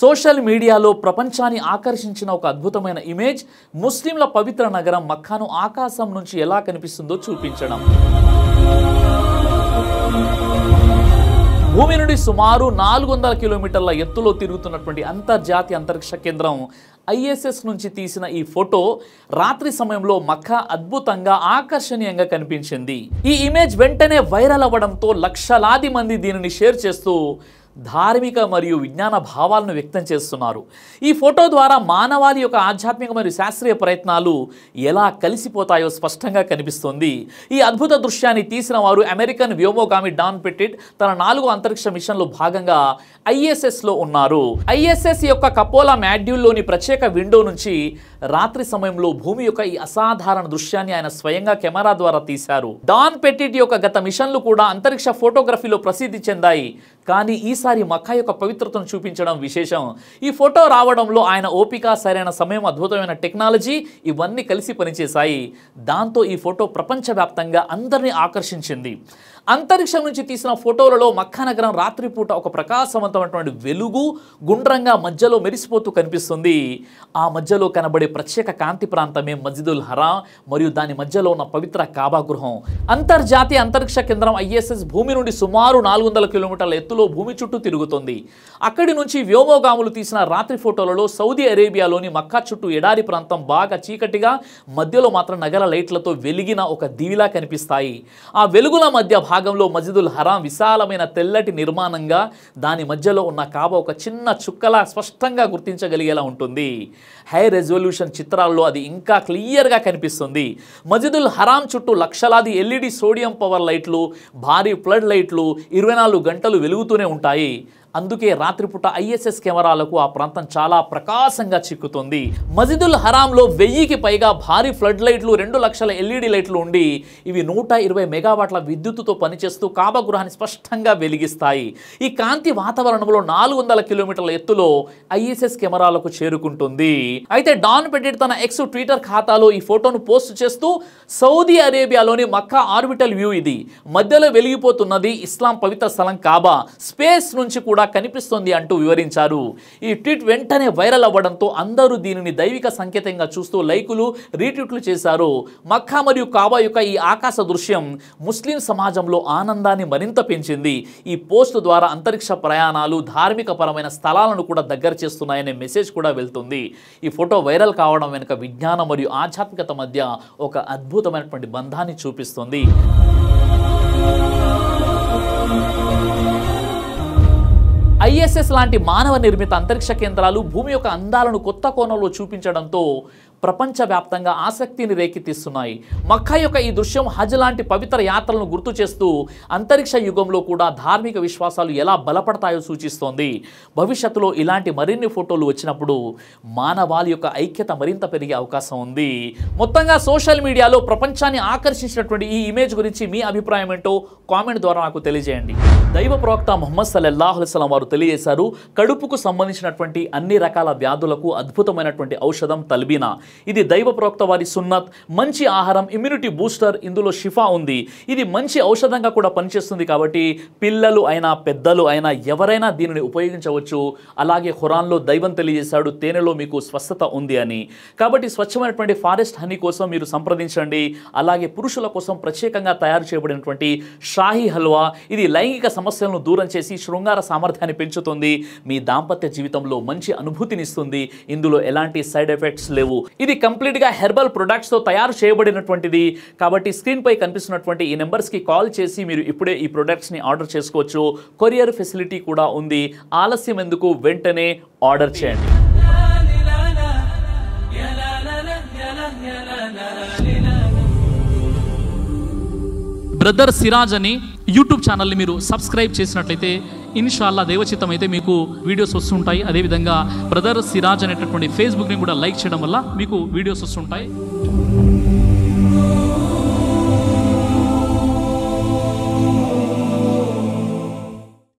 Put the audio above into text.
Social మీడియాలో ప్రపంచాన్ని ఆకర్షించిన ఒక అద్భుతమైన ఇమేజ్ ముస్లింల పవిత్ర నగరం మక్కాను ఆకాశం నుంచి ఎలా కనిపిస్తుందో చూపించడం. భూమి నుండి సుమారు 400 కిలోమీటర్ల ఎత్తులో తిరుగుతున్నటువంటి అంతర్జాతీయ అంతరిక్ష కేంద్రం ISS నుంచి తీసిన ఈ ఫోటో రాత్రి సమయంలో మక్కా అద్భుతంగా ఆకర్షణీయంగా కనిపించింది. ఈ ఇమేజ్ వెంటనే వైరల్ అవ్వడంతో లక్షలాది మంది దీనిని షేర్ చేస్తూ ధార్మిక మరియు విజ్ఞాన భావాలను వ్యక్తం చేస్తున్నారు. ఈ ఫోటో ద్వారా మానవాళి యొక్క ఆధ్యాత్మిక మరియు శాస్త్రీయ ప్రయత్నాలు ఎలా కలిసిపోతాయో స్పష్టంగా కనిపిస్తుంది. ఈ అద్భుత దృశ్యాన్ని తీసిన వారు అమెరికన్ వ్యోమగామి డాన్ పెటిట్ తన 4వ అంతరిక్ష మిషన్లో భాగంగా ISSలో ఉన్నారు. ISS యొక్క కపోలా మాడ్యూల్లోని ప్రత్యేక విండో నుంచి రాత్రి సమయంలో భూమి యొక్క ఈ అసాధారణ దృశ్యాన్ని ఆయన స్వయంగా కెమెరా ద్వారా తీశారు. డాన్ పెటిట్ యొక్క గత మిషన్లు కూడా అంతరిక్ష ఫోటోగ్రఫీలో ప్రసిద్ధి చెందాయి, కానీ ఈసారి మక్కా యొక్క పవిత్రతను చూపించడం విశేషం. ఈ ఫోటో రావడంలో ఆయన ఓపిక, సరైన సమయం, అద్భుతమైన టెక్నాలజీ ఇవన్నీ కలిసి పనిచేశాయి. దాంతో ఈ ఫోటో ప్రపంచవ్యాప్తంగా అందరినీ ఆకర్షించింది. అంతరిక్షం నుంచి తీసిన ఫోటోలలో మక్కా నగరం రాత్రిపూట ఒక ప్రకాశవంతమైనటువంటి వెలుగు గుండ్రంగా మధ్యలో మెరిసిపోతూ కనిపిస్తుంది. ఆ మధ్యలో కనబడే ప్రత్యేక కాంతి ప్రాంతమే మస్జిదుల్ హరాం మరియు దాని మధ్యలో ఉన్న పవిత్ర కాబా గృహం. అంతర్జాతీయ అంతరిక్ష కేంద్రం ISS భూమి నుండి సుమారు 400 కిలోమీటర్ల ఎత్తులో భూమి చుట్టూ తిరుగుతుంది. అక్కడి నుంచి వ్యోమగాములు తీసిన రాత్రి ఫోటోలలో సౌదీ అరేబియాలోని మక్కా చుట్టూ ఎడారి ప్రాంతం బాగా చీకటిగా, మధ్యలో మాత్రం నగర లైట్లతో వెలిగిన ఒక దీవిలా కనిపిస్తాయి. ఆ వెలుగుల మధ్య భాగంలో మస్జిదుల్ హరాం విశాలమైన తెల్లటి నిర్మాణంగా, దాని మధ్యలో ఉన్న కాబా ఒక చిన్న చుక్కలా స్పష్టంగా గుర్తించగలిగేలా ఉంటుంది. హై రెజల్యూషన్ చిత్రాల్లో అది ఇంకా క్లియర్గా కనిపిస్తుంది. మస్జిదుల్ హరాం చుట్టూ లక్షలాది LED సోడియం పవర్ లైట్లు, భారీ ఫ్లడ్ లైట్లు 24 గంటలు వెలుగుతూనే ఉంటాయి. అందుకే రాత్రిపూట ISS కెమెరాలకు ఆ ప్రాంతం చాలా ప్రకాశంగా చిక్కుతుంది. మస్జిదుల్ హరాంలో 1000కి పైగా భారీ ఫ్లడ్ లైట్లు, 2 లక్షల LED లైట్లు ఉండి ఇవి 120 మెగావాట్ల విద్యుత్తుతో పనిచేస్తూ కాబా గృహాన్ని స్పష్టంగా వెలిగిస్తాయి. ఈ కాంతి వాతావరణంలో 400 కిలోమీటర్ల ఎత్తులో ISS కెమెరాలకు చేరుకుంటుంది. అయితే డాన్ పెటిట్ తన ఎక్స్ ట్విట్టర్ ఖాతాలో ఈ ఫోటోను పోస్ట్ చేస్తూ సౌదీ అరేబియాలోని మక్కా ఆర్బిటల్ వ్యూ ఇది, మధ్యలో వెలిగిపోతున్నది ఇస్లాం పవిత్ర స్థలం కాబా, స్పేస్ నుంచి కూడా కనిపిస్తుంది అంటూ వివరించారు. ఈ ట్వీట్ వెంటనే వైరల్ అవ్వడంతో అందరూ దీనిని దైవిక సంకేతంగా చూస్తూ లైకులు, రీట్వీట్లు చేశారు. మక్కా మరియు కాబా యొక్క ఈ ఆకాశ దృశ్యం ముస్లిం సమాజంలో ఆనందాన్ని మరింత పెంచింది. ఈ పోస్ట్ ద్వారా అంతరిక్ష ప్రయాణాలు, ధార్మిక పరమైన స్థలాలను కూడా దగ్గర చేస్తున్నాయనే మెసేజ్ కూడా వెళ్తుంది. ఈ ఫోటో వైరల్ కావడం వెనుక విజ్ఞానం మరియు ఆధ్యాత్మికత మధ్య ఒక అద్భుతమైనటువంటి బంధాన్ని చూపిస్తుంది. ISS లాంటి మానవ నిర్మిత అంతరిక్ష కేంద్రాలు భూమి యొక్క అందాలను కొత్త కోణంలో చూపించడంతో ప్రపంచవ్యాప్తంగా ఆసక్తిని రేకెత్తిస్తున్నాయి. మక్కా యొక్క ఈ దృశ్యం హజ్ లాంటి పవిత్ర యాత్రలను గుర్తు చేస్తూ అంతరిక్ష యుగంలో కూడా ధార్మిక విశ్వాసాలు ఎలా బలపడతాయో సూచిస్తోంది. భవిష్యత్తులో ఇలాంటి మరిన్ని ఫోటోలు వచ్చినప్పుడు మానవాళి యొక్క ఐక్యత మరింత పెరిగే అవకాశం ఉంది. మొత్తంగా సోషల్ మీడియాలో ప్రపంచాన్ని ఆకర్షించినటువంటి ఈ ఇమేజ్ గురించి మీ అభిప్రాయం ఏంటో కామెంట్ ద్వారా నాకు తెలియజేయండి. దైవ ప్రవక్త ముహమ్మద్ సల్లల్లాహు అలైహి వసల్లం వారు తెలియజేశారు, కడుపుకు సంబంధించినటువంటి అన్ని రకాల వ్యాధులకు అద్భుతమైనటువంటి ఔషధం తల్బీనా. ఇది దైవ ప్రవక్త వారి సున్నత్, మంచి ఆహారం, ఇమ్యూనిటీ బూస్టర్, ఇందులో షిఫా ఉంది. ఇది మంచి ఔషధంగా కూడా పనిచేస్తుంది కాబట్టి పిల్లలు అయినా పెద్దలు అయినా ఎవరైనా దీనిని ఉపయోగించవచ్చు. అలాగే ఖురాన్లో దైవం తెలియజేశాడు, తేనెలో మీకు స్వస్థత ఉంది అని. కాబట్టి స్వచ్ఛమైనటువంటి ఫారెస్ట్ హనీ కోసం మీరు సంప్రదించండి. అలాగే పురుషుల కోసం ప్రత్యేకంగా తయారు చేయబడినటువంటి షాహీ హల్వా, ఇది లైంగిక సమస్యలను దూరం చేసి శృంగార సామర్థ్యాన్ని పెంచుతుంది. మీ దాంపత్య జీవితంలో మంచి అనుభూతినిస్తుంది. ఇందులో ఎలాంటి సైడ్ ఎఫెక్ట్స్ లేవు. ఇది కంప్లీట్ గా హెర్బల్ ప్రొడక్ట్స్ తో తయారు చేయబడినటువంటిది. కాబట్టి స్క్రీన్ పై కనిపిస్తున్నటువంటి ఈ నెంబర్స్ కి కాల్ చేసి మీరు ఇప్పుడే ఈ ప్రొడక్ట్స్ ని ఆర్డర్ చేసుకోవచ్చు. కొరియర్ ఫెసిలిటీ కూడా ఉంది. ఆలస్యం ఎందుకు, వెంటనే ఆర్డర్ చేయండి. బ్రదర్ సిరాజ్ అని యూట్యూబ్ ఛానల్ని మీరు సబ్స్క్రైబ్ చేసినట్లయితే ఇన్షాల్లా దేవచిత్తం అయితే మీకు వీడియోస్ వస్తుంటాయి. అదేవిధంగా బ్రదర్ సిరాజ్ అనేటటువంటి ఫేస్బుక్ని కూడా లైక్ చేయడం వల్ల మీకు వీడియోస్ వస్తుంటాయి.